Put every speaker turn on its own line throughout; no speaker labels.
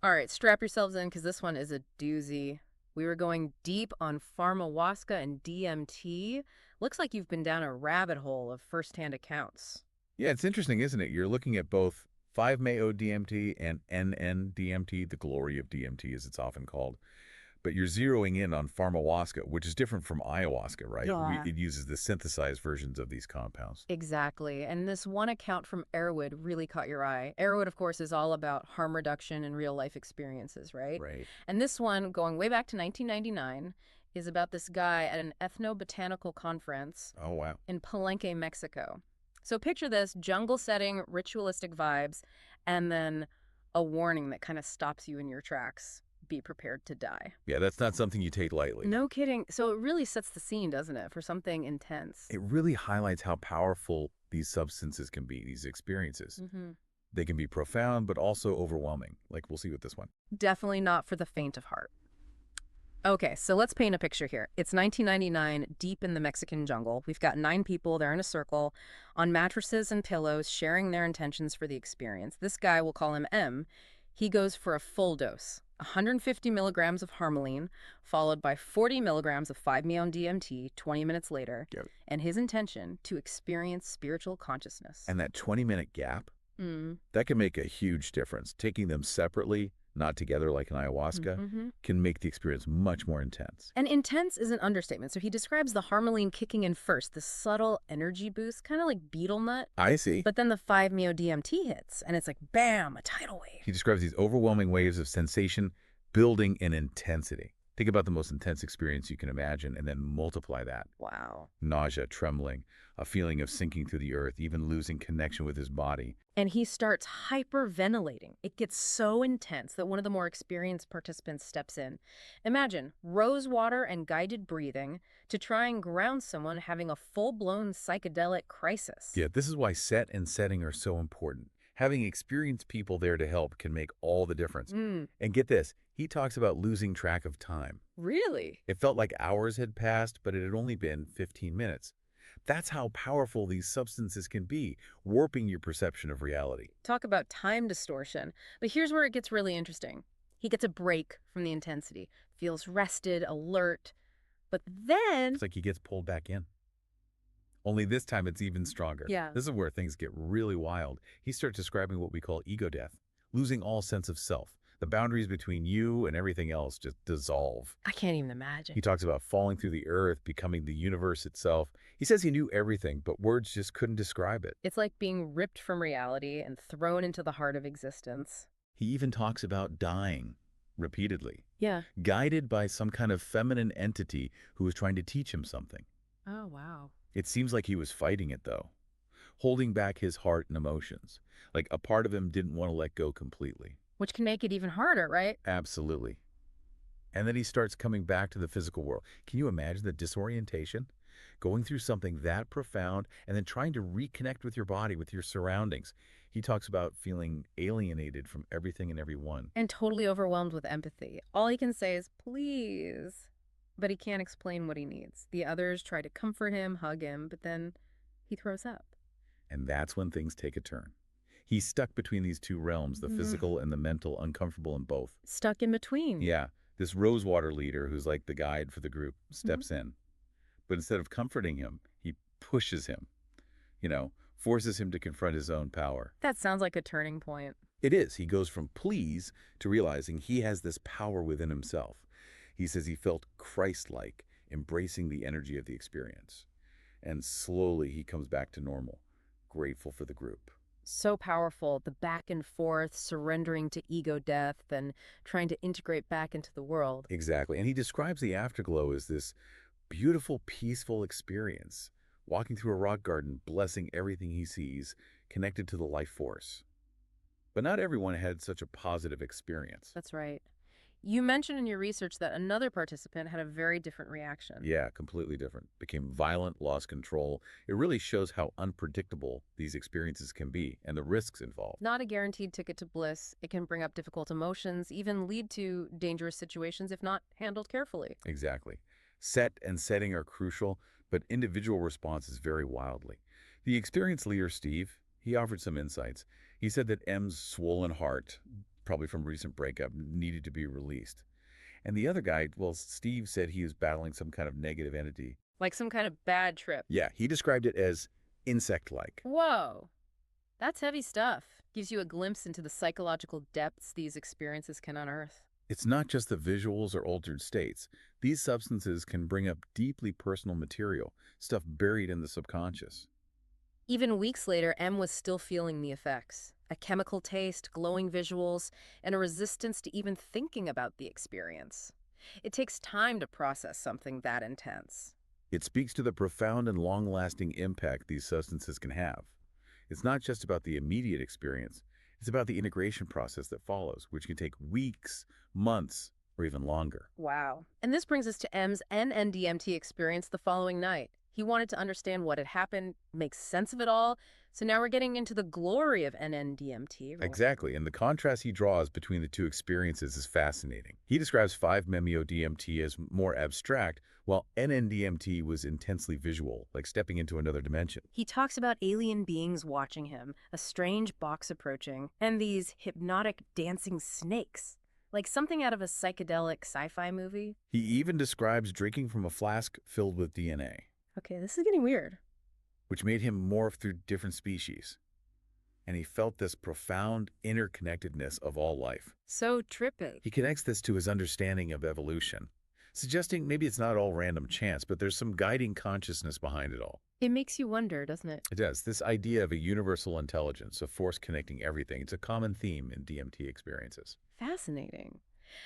All right, strap yourselves in because this one is a doozy. We were going deep on Pharmahuasca and DMT. Looks like you've been down a rabbit hole of firsthand accounts.
Yeah, it's interesting, isn't it? You're looking at both 5-MeO-DMT and NN-DMT, the glory of DMT as it's often called. But you're zeroing in on Pharmahuasca, which is different from ayahuasca, right?
Yeah.
It uses the synthesized versions of these compounds.
Exactly. And this one account from Erowid really caught your eye. Erowid, of course, is all about harm reduction and real life experiences, right?
Right.
And this one, going way back to 1999, is about this guy at an ethnobotanical conference
Oh, wow.
in Palenque, Mexico. So picture this jungle setting, ritualistic vibes, and then a warning that kind of stops you in your tracks. Be prepared to die.
Yeah, that's not something you take lightly.
No kidding. So it really sets the scene, doesn't it, for something intense?
It really highlights how powerful these substances can be, these experiences.
Mm-hmm.
They can be profound, but also overwhelming, like we'll see with this one.
Definitely not for the faint of heart. Okay, so let's paint a picture here. It's 1999, deep in the Mexican jungle. We've got 9 people, they're in a circle, on mattresses and pillows, sharing their intentions for the experience. This guy, we'll call him M, he goes for a full dose, 150 milligrams of Harmaline, followed by 40 milligrams of 5-MeO-DMT 20 minutes later,
Yep.
and his intention to experience spiritual consciousness.
And that 20-minute gap,
Mm.
that can make a huge difference. Taking them separately, not together like an ayahuasca,
Mm-hmm.
can make the experience much more intense.
And intense is an understatement. So he describes the Harmaline kicking in first, the subtle energy boost, kind of like betel nut.
I see.
But then the 5-MeO-DMT hits, and it's like, bam, a tidal wave.
He describes these overwhelming waves of sensation building in intensity. Think about the most intense experience you can imagine and then multiply that.
Wow.
Nausea, trembling, a feeling of sinking through the earth, even losing connection with his body.
And he starts hyperventilating. It gets so intense that one of the more experienced participants steps in. Imagine rose water and guided breathing to try and ground someone having a full-blown psychedelic crisis.
Yeah, this is why set and setting are so important. Having experienced people there to help can make all the difference.
Mm,
And get this, he talks about losing track of time.
really?
It felt like hours had passed, but it had only been 15 minutes. That's how powerful these substances can be, warping your perception of reality.
Talk about time distortion. But here's where it gets really interesting. He gets a break from the intensity, feels rested, alert. But then,
It's like he gets pulled back in. Only this time it's even stronger.
yeah,
This is where things get really wild. He starts describing what we call ego death, losing all sense of self. The boundaries between you and everything else just dissolve.
I can't even imagine.
He talks about falling through the earth, becoming the universe itself. He says he knew everything, but words just couldn't describe it.
It's like being ripped from reality and thrown into the heart of existence.
He even talks about dying repeatedly,
Yeah.
guided by some kind of feminine entity who was trying to teach him something.
Oh, wow.
It seems like he was fighting it, though, holding back his heart and emotions. Like a part of him didn't want to let go completely.
Which can make it even harder, right?
Absolutely. And then he starts coming back to the physical world. Can you imagine the disorientation? Going through something that profound and then trying to reconnect with your body, with your surroundings. He talks about feeling alienated from everything and everyone.
And totally overwhelmed with empathy. All he can say is, please. But he can't explain what he needs. The others try to comfort him, hug him, but then he throws up.
And that's when things take a turn. He's stuck between these two realms, the physical and the mental, uncomfortable in both.
Stuck in between.
Yeah, this Rosewater leader, who's like the guide for the group, steps in. But instead of comforting him, he pushes him, forces him to confront his own power.
That sounds like a turning point.
It is. He goes from please to realizing he has this power within himself. He says he felt Christ-like, embracing the energy of the experience. And slowly he comes back to normal, grateful for the group.
So powerful, the back and forth, surrendering to ego death and trying to integrate back into the world.
Exactly. And he describes the afterglow as this beautiful, peaceful experience, walking through a rock garden, blessing everything he sees, connected to the life force. But not everyone had such a positive experience.
That's right. You mentioned in your research that another participant had a very different reaction.
Yeah, completely different. Became violent, lost control. It really shows how unpredictable these experiences can be and the risks involved.
Not a guaranteed ticket to bliss. It can bring up difficult emotions, even lead to dangerous situations if not handled carefully.
Exactly. Set and setting are crucial, but individual responses vary wildly. The experienced leader, Steve, he offered some insights. He said that M's swollen heart probably from a recent breakup, needed to be released. And the other guy, well, Steve said he was battling some kind of negative entity.
Like some kind of bad trip.
Yeah, he described it as insect-like.
Whoa. That's heavy stuff. Gives you a glimpse into the psychological depths these experiences can unearth.
It's not just the visuals or altered states. These substances can bring up deeply personal material, stuff buried in the subconscious.
Even weeks later, M was still feeling the effects. A chemical taste, glowing visuals, and a resistance to even thinking about the experience. It takes time to process something that intense.
It speaks to the profound and long-lasting impact these substances can have. It's not just about the immediate experience, it's about the integration process that follows, which can take weeks, months, or even longer.
Wow. And this brings us to M's NNDMT experience the following night. He wanted to understand what had happened, make sense of it all. So now we're getting into the glory of NNDMT.
Exactly, and the contrast he draws between the two experiences is fascinating. He describes 5-MeO-DMT as more abstract, while NNDMT was intensely visual, like stepping into another dimension.
He talks about alien beings watching him, a strange box approaching, and these hypnotic dancing snakes. Like something out of a psychedelic sci-fi movie.
He even describes drinking from a flask filled with DNA,
Okay, this is getting weird.
which made him morph through different species. And he felt this profound interconnectedness of all life.
So trippy.
He connects this to his understanding of evolution, suggesting maybe it's not all random chance, but there's some guiding consciousness behind it all.
It makes you wonder, doesn't it?
It does. This idea of a universal intelligence, a force connecting everything, it's a common theme in DMT experiences.
Fascinating.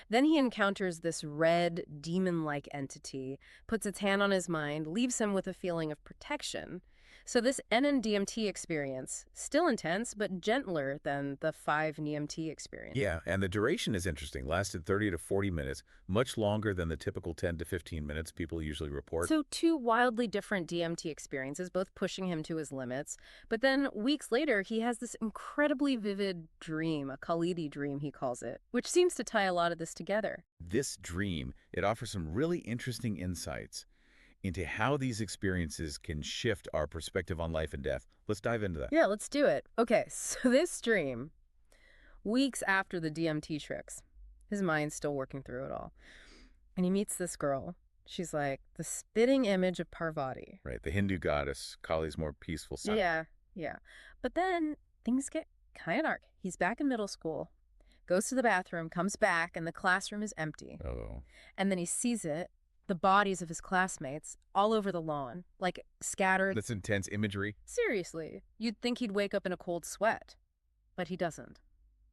Then he encounters this red, demon-like entity, puts its hand on his mind, leaves him with a feeling of protection. So this NNDMT experience, still intense, but gentler than the 5-NEMT experience.
Yeah, and the duration is interesting. Lasted 30 to 40 minutes, much longer than the typical 10 to 15 minutes people usually report.
So two wildly different DMT experiences, both pushing him to his limits. But then weeks later, he has this incredibly vivid dream, a Khalidi dream, he calls it, which seems to tie a lot of this together.
This dream, it offers some really interesting insights into how these experiences can shift our perspective on life and death. Let's dive into that.
Yeah, let's do it. Okay, so this dream, weeks after the DMT tricks, his mind's still working through it all. And he meets this girl. She's like the spitting image of Parvati.
Right, the Hindu goddess, Kali's more peaceful side.
Yeah. But then things get kind of dark. He's back in middle school, goes to the bathroom, comes back, and the classroom is empty.
Oh.
And then he sees it, the bodies of his classmates, all over the lawn, like scattered.
That's intense imagery.
Seriously, you'd think he'd wake up in a cold sweat. But he doesn't.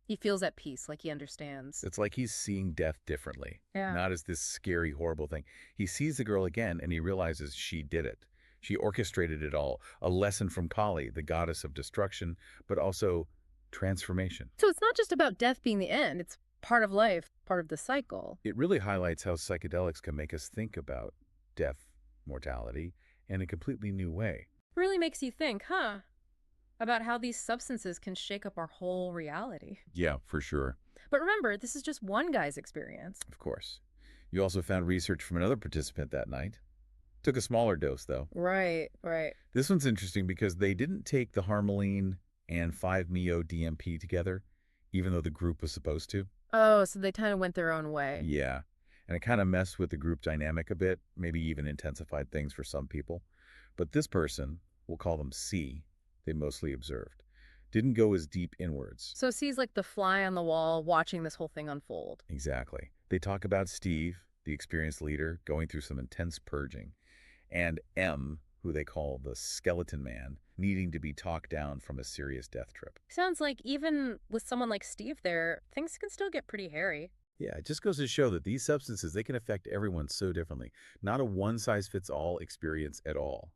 He feels at peace, like he understands.
It's like he's seeing death differently,
Yeah.
not as this scary, horrible thing. He sees the girl again and he realizes she did it. She orchestrated it all. A lesson from Kali, the goddess of destruction, but also transformation.
So it's not just about death being the end. It's part of life, part of the cycle.
It really highlights how psychedelics can make us think about death, mortality, in a completely new way.
Really makes you think, huh? About how these substances can shake up our whole reality.
Yeah, for sure.
But remember, this is just one guy's experience.
Of course. You also found research from another participant that night. Took a smaller dose, though.
Right.
This one's interesting because they didn't take the Harmaline and 5-MeO-DMT together, even though the group was supposed to.
Oh, so they kind of went their own way.
Yeah, and it kind of messed with the group dynamic a bit, maybe even intensified things for some people. But this person, we'll call them C, they mostly observed, didn't go as deep inwards.
So C's like the fly on the wall watching this whole thing unfold.
Exactly. They talk about Steve, the experienced leader, going through some intense purging, and M, who they call the skeleton man, needing to be talked down from a serious death trip.
Sounds like even with someone like Steve there, things can still get pretty hairy.
Yeah, it just goes to show that these substances, they can affect everyone so differently. Not a one-size-fits-all experience at all.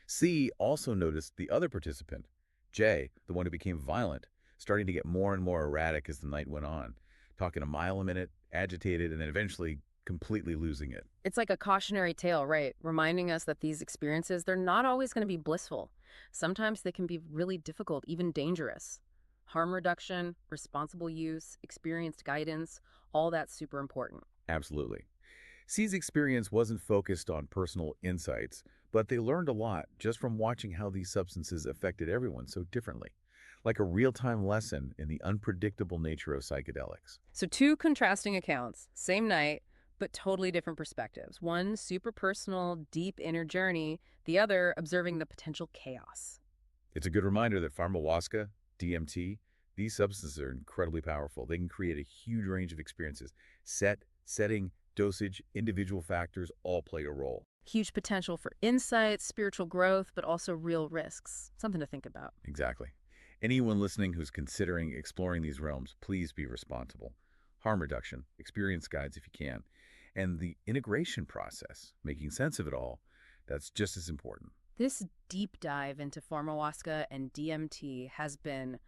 C also noticed the other participant, J, the one who became violent, starting to get more and more erratic as the night went on, talking a mile a minute, agitated, and then eventually completely losing it.
It's like a cautionary tale, right? Reminding us that these experiences, they're not always going to be blissful. Sometimes they can be really difficult, even dangerous. Harm reduction, responsible use, experienced guidance, all that's super important.
Absolutely. C's experience wasn't focused on personal insights, but they learned a lot just from watching how these substances affected everyone so differently. like a real-time lesson in the unpredictable nature of psychedelics.
So two contrasting accounts, same night, but totally different perspectives. One super personal, deep inner journey, the other observing the potential chaos.
It's a good reminder that Pharmahuasca, DMT, these substances are incredibly powerful. They can create a huge range of experiences. Setting, dosage, individual factors all play a role.
Huge potential for insight, spiritual growth, but also real risks. Something to think about.
Exactly. Anyone listening who's considering exploring these realms, please be responsible. Harm reduction, experience guides if you can, and the integration process, making sense of it all, that's just as important.
This deep dive into Pharmahuasca and DMT has been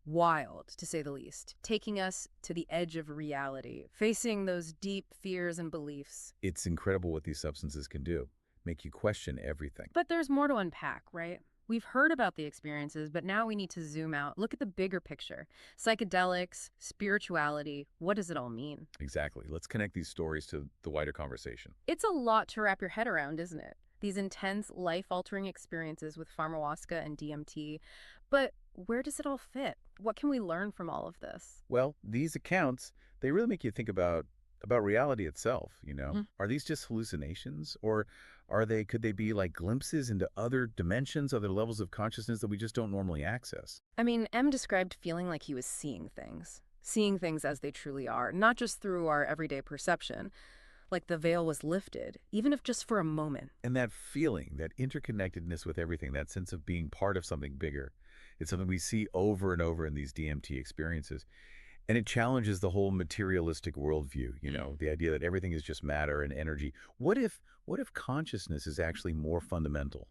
wild, to say the least, taking us to the edge of reality, facing those deep fears and beliefs.
It's incredible what these substances can do, make you question everything.
But there's more to unpack, right? We've heard about the experiences, but now we need to zoom out, look at the bigger picture. Psychedelics, spirituality, what does it all mean?
Exactly. Let's connect these stories to the wider conversation.
It's a lot to wrap your head around, isn't it? These intense, life-altering experiences with Pharmahuasca and DMT. But where does it all fit? What can we learn from all of this?
Well, these accounts, they really make you think about reality itself, you know?
Mm.
Are these just hallucinations or could they be like glimpses into other dimensions, other levels of consciousness that we just don't normally access?
I mean, M described feeling like he was seeing things as they truly are, not just through our everyday perception, like the veil was lifted, even if just for a moment.
And that feeling, that interconnectedness with everything, that sense of being part of something bigger, it's something we see over and over in these DMT experiences. And it challenges the whole materialistic worldview, you know, the idea that everything is just matter and energy. What if consciousness is actually more fundamental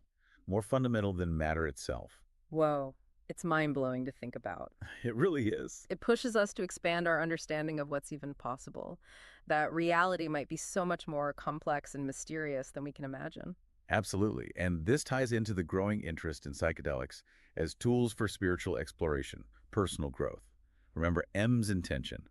than matter itself?
Whoa, it's mind-blowing to think about.
It really is.
It pushes us to expand our understanding of what's even possible, that reality might be so much more complex and mysterious than we can imagine.
Absolutely. And this ties into the growing interest in psychedelics as tools for spiritual exploration, personal growth. Remember M's intention,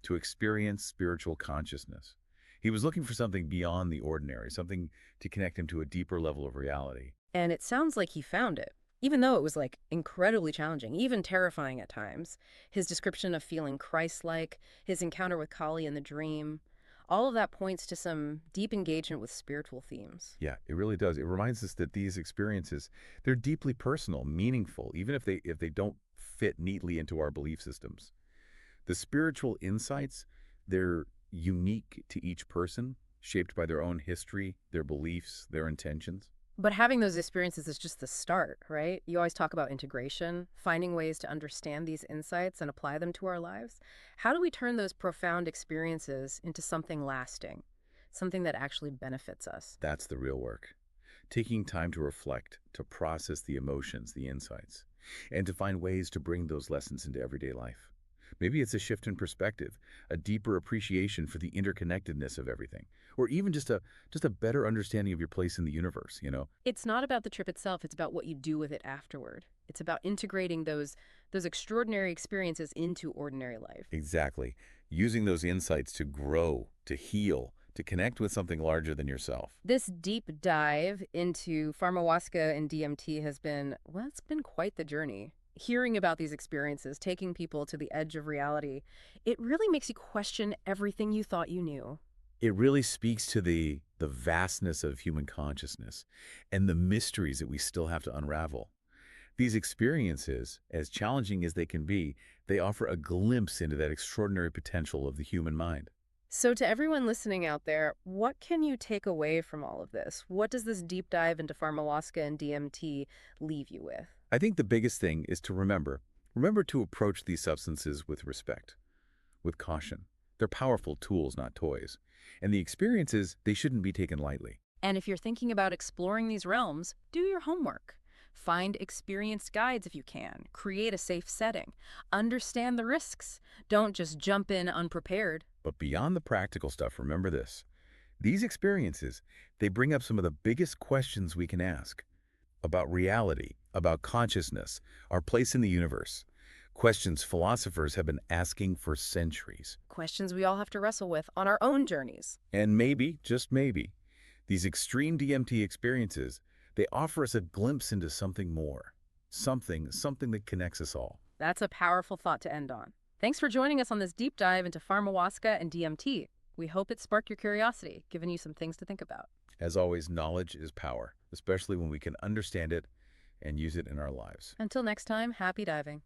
to experience spiritual consciousness. He was looking for something beyond the ordinary, something to connect him to a deeper level of reality.
And it sounds like he found it, even though it was like incredibly challenging, even terrifying at times. His description of feeling Christ-like, his encounter with Kali in the dream, all of that points to some deep engagement with spiritual themes.
Yeah, it really does. It reminds us that these experiences, they're deeply personal, meaningful, even if they don't fit neatly into our belief systems. The spiritual insights, they're unique to each person, shaped by their own history, their beliefs, their intentions.
But having those experiences is just the start, right? You always talk about integration, finding ways to understand these insights and apply them to our lives. How do we turn those profound experiences into something lasting, something that actually benefits us?
That's the real work. Taking time to reflect, to process the emotions, the insights, and to find ways to bring those lessons into everyday life. Maybe it's a shift in perspective, a deeper appreciation for the interconnectedness of everything, or even just a better understanding of your place in the universe, you know?
It's not about the trip itself, it's about what you do with it afterward. It's about integrating those extraordinary experiences into ordinary life.
Exactly. Using those insights to grow, to heal, to connect with something larger than yourself.
This deep dive into Pharmahuasca and DMT has been, well, it's been quite the journey. Hearing about these experiences, taking people to the edge of reality, it really makes you question everything you thought you knew.
It really speaks to the vastness of human consciousness and the mysteries that we still have to unravel. These experiences, as challenging as they can be, they offer a glimpse into that extraordinary potential of the human mind.
So to everyone listening out there, what can you take away from all of this? What does this deep dive into Pharmahuasca and DMT leave you with?
I think the biggest thing is to remember to approach these substances with respect, with caution. They're powerful tools, not toys. And the experiences, they shouldn't be taken lightly.
And if you're thinking about exploring these realms, do your homework. Find experienced guides if you can. Create a safe setting. Understand the risks. Don't just jump in unprepared.
But beyond the practical stuff, remember this. These experiences, they bring up some of the biggest questions we can ask about reality, about consciousness, our place in the universe. Questions philosophers have been asking for centuries.
Questions we all have to wrestle with on our own journeys.
And maybe, just maybe, these extreme DMT experiences, they offer us a glimpse into something more, Something that connects us all.
That's a powerful thought to end on. Thanks for joining us on this deep dive into Pharmahuasca and DMT. We hope it sparked your curiosity, giving you some things to think about.
As always, knowledge is power, especially when we can understand it and use it in our lives.
Until next time, happy diving.